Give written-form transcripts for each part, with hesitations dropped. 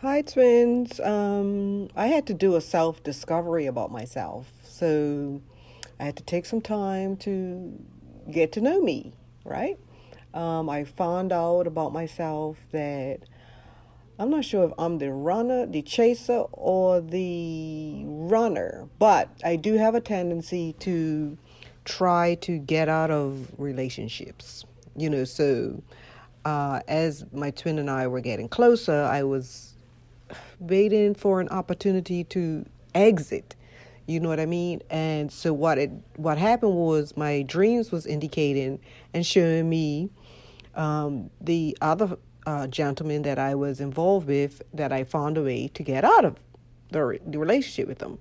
Hi, twins. I had to do a self discovery about myself. So I had to take some time to get to know me, right? I found out about myself that I'm not sure if I'm the runner, the chaser, or the runner, but I do have a tendency to try to get out of relationships. As my twin and I were getting closer, I was waiting for an opportunity to exit. You know what I mean? And so what happened was my dreams was indicating and showing me the other gentleman that I was involved with, that I found a way to get out of the relationship with them.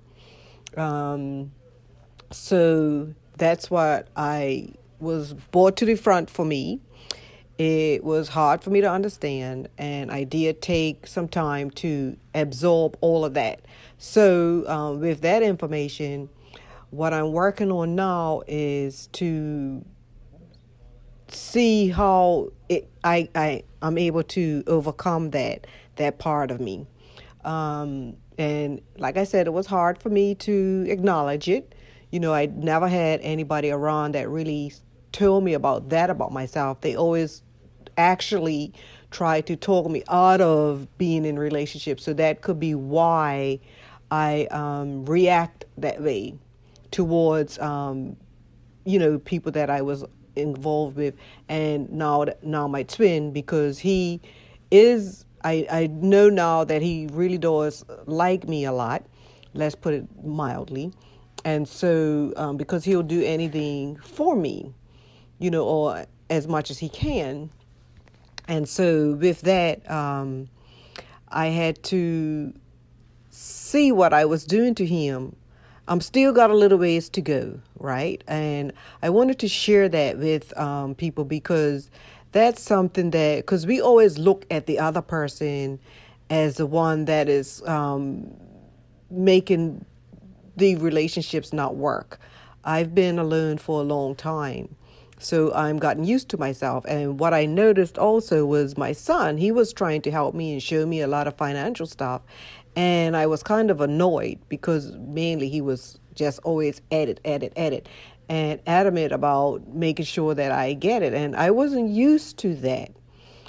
Um, so that's what I was brought to the front for me. It was hard for me to understand, and I did take some time to absorb all of that. So, with that information, what I'm working on now is to see how I'm able to overcome that part of me. And like I said, it was hard for me to acknowledge it. I never had anybody around that really told me about myself. They always actually try to talk me out of being in relationships. So that could be why I react that way towards people that I was involved with, and now my twin, because he is I know now that he really does like me a lot. Let's put it mildly. And so because he'll do anything for me, or as much as he can. And so with that, I had to see what I was doing to him. I'm still got a little ways to go, right? And I wanted to share that with people, because that's something that, because we always look at the other person as the one that is making the relationships not work. I've been alone for a long time. So I'm gotten used to myself. And what I noticed also was my son, he was trying to help me and show me a lot of financial stuff. And I was kind of annoyed because mainly he was just always edit, and adamant about making sure that I get it. And I wasn't used to that.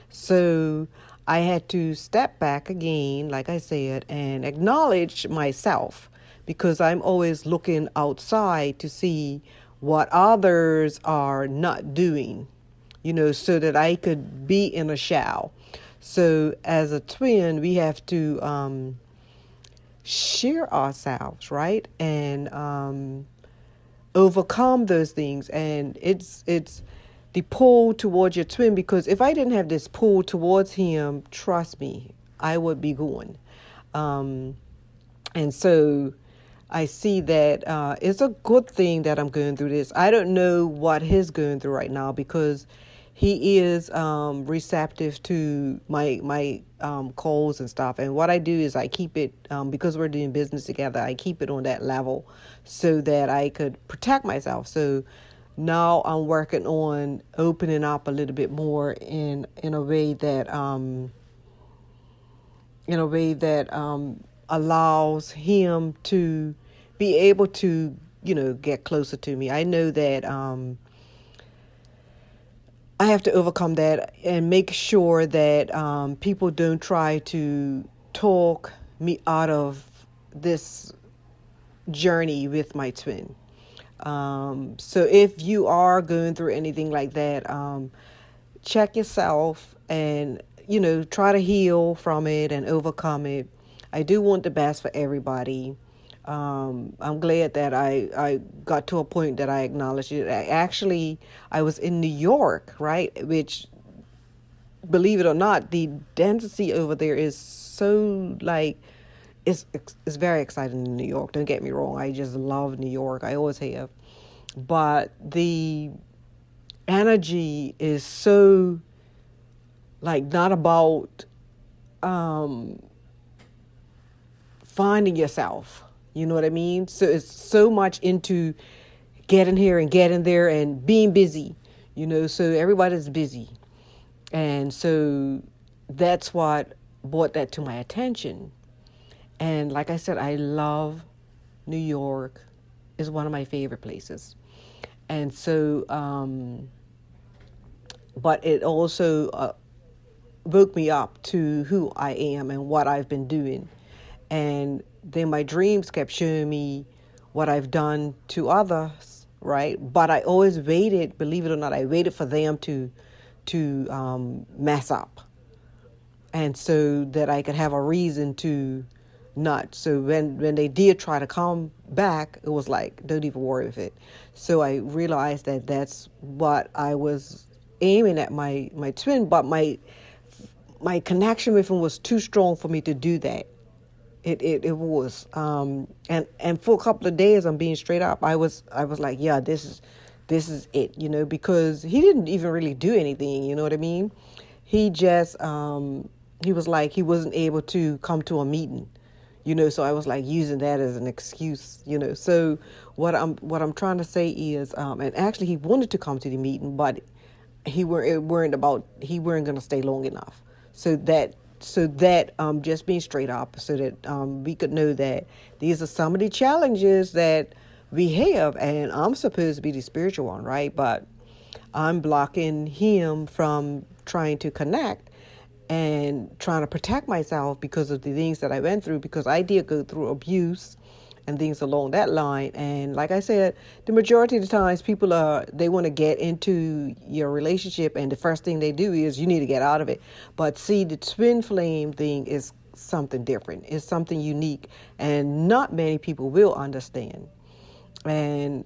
So I had to step back again, like I said, and acknowledge myself, because I'm always looking outside to see what others are not doing, so that I could be in a shell. So as a twin, we have to share ourselves, right? And overcome those things. And it's the pull towards your twin, because if I didn't have this pull towards him, trust me, I would be going. um, and so I see that it's a good thing that I'm going through this. I don't know what he's going through right now, because he is receptive to my calls and stuff. And what I do is I keep it, because we're doing business together, I keep it on that level so that I could protect myself. So now I'm working on opening up a little bit more in a way that allows him to be able to, get closer to me. I know that I have to overcome that and make sure that people don't try to talk me out of this journey with my twin. So if you are going through anything like that, check yourself and, try to heal from it and overcome it. I do want the best for everybody. I'm glad that I got to a point that I acknowledged it. I was in New York, right? Which, believe it or not, the density over there is so like, it's very exciting in New York. Don't get me wrong. I just love New York. I always have. But the energy is so, like, not about um finding yourself. You know what I mean? So it's so much into getting here and getting there and being busy, so everybody's busy. And so that's what brought that to my attention. And like I said, I love New York. Is one of my favorite places. And so, but it also woke me up to who I am and what I've been doing. And then my dreams kept showing me what I've done to others, right? But I always waited, believe it or not, I waited for them to mess up, and so that I could have a reason to not. So when they did try to come back, it was like, don't even worry with it. So I realized that that's what I was aiming at my twin, but my connection with him was too strong for me to do that. It was, and for a couple of days, I'm being straight up, I was like, yeah, this is it, because he didn't even really do anything, you know what I mean? He just he was like, he wasn't able to come to a meeting, so I was like using that as an excuse, so what I'm trying to say is, and actually he wanted to come to the meeting, but he weren't going to stay long enough. So that just being straight up, so that we could know that these are some of the challenges that we have, and I'm supposed to be the spiritual one, right? But I'm blocking him from trying to connect and trying to protect myself because of the things that I went through, because I did go through abuse and things along that line. And like I said, the majority of the times people they want to get into your relationship, and the first thing they do is you need to get out of it. But see, the twin flame thing is something different. It's something unique, and not many people will understand. And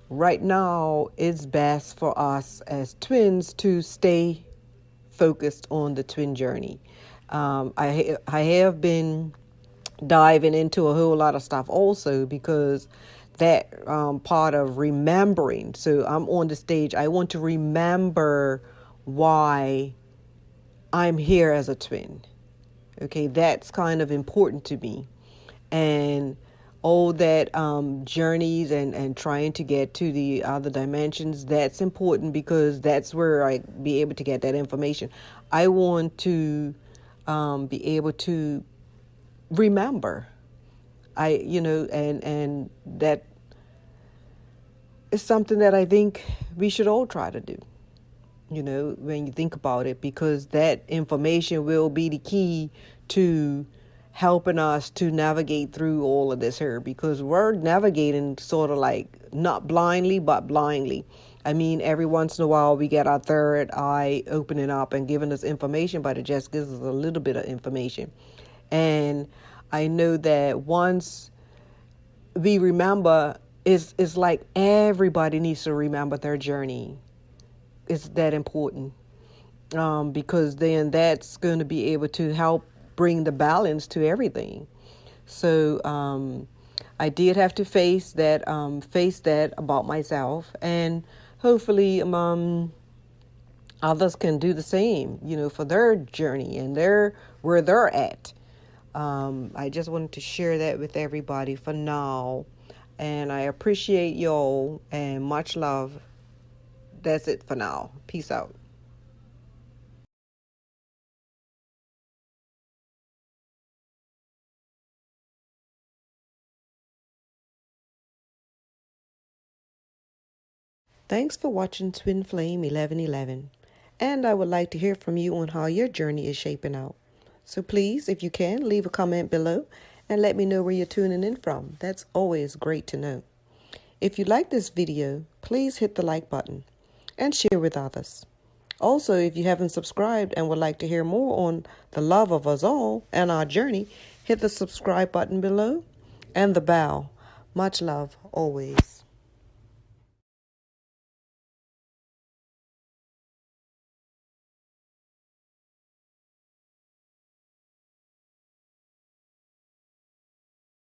right now, it's best for us as twins to stay focused on the twin journey. I have been diving into a whole lot of stuff also, because that part of remembering. So I'm on the stage. I want to remember why I'm here as a twin. Okay, that's kind of important to me. And all that journeys and trying to get to the other dimensions, that's important, because that's where I be able to get that information. I want to be able to remember. And that is something that I think we should all try to do, when you think about it, because that information will be the key to helping us to navigate through all of this here, because we're navigating sort of like not blindly, but blindly. I mean, every once in a while we get our third eye opening up and giving us information, but it just gives us a little bit of information. And I know that once we remember, it's like everybody needs to remember their journey. It's that important, because then that's going to be able to help bring the balance to everything. So I did have to face that about myself, and hopefully others can do the same, for their journey and where they're at. I just wanted to share that with everybody for now, and I appreciate y'all, and much love. That's it for now. Peace out. Thanks for watching Twin Flame 1111, and I would like to hear from you on how your journey is shaping out. So please, if you can, leave a comment below and let me know where you're tuning in from. That's always great to know. If you like this video, please hit the like button and share with others. Also, if you haven't subscribed and would like to hear more on the love of us all and our journey, hit the subscribe button below and the bell. Much love always.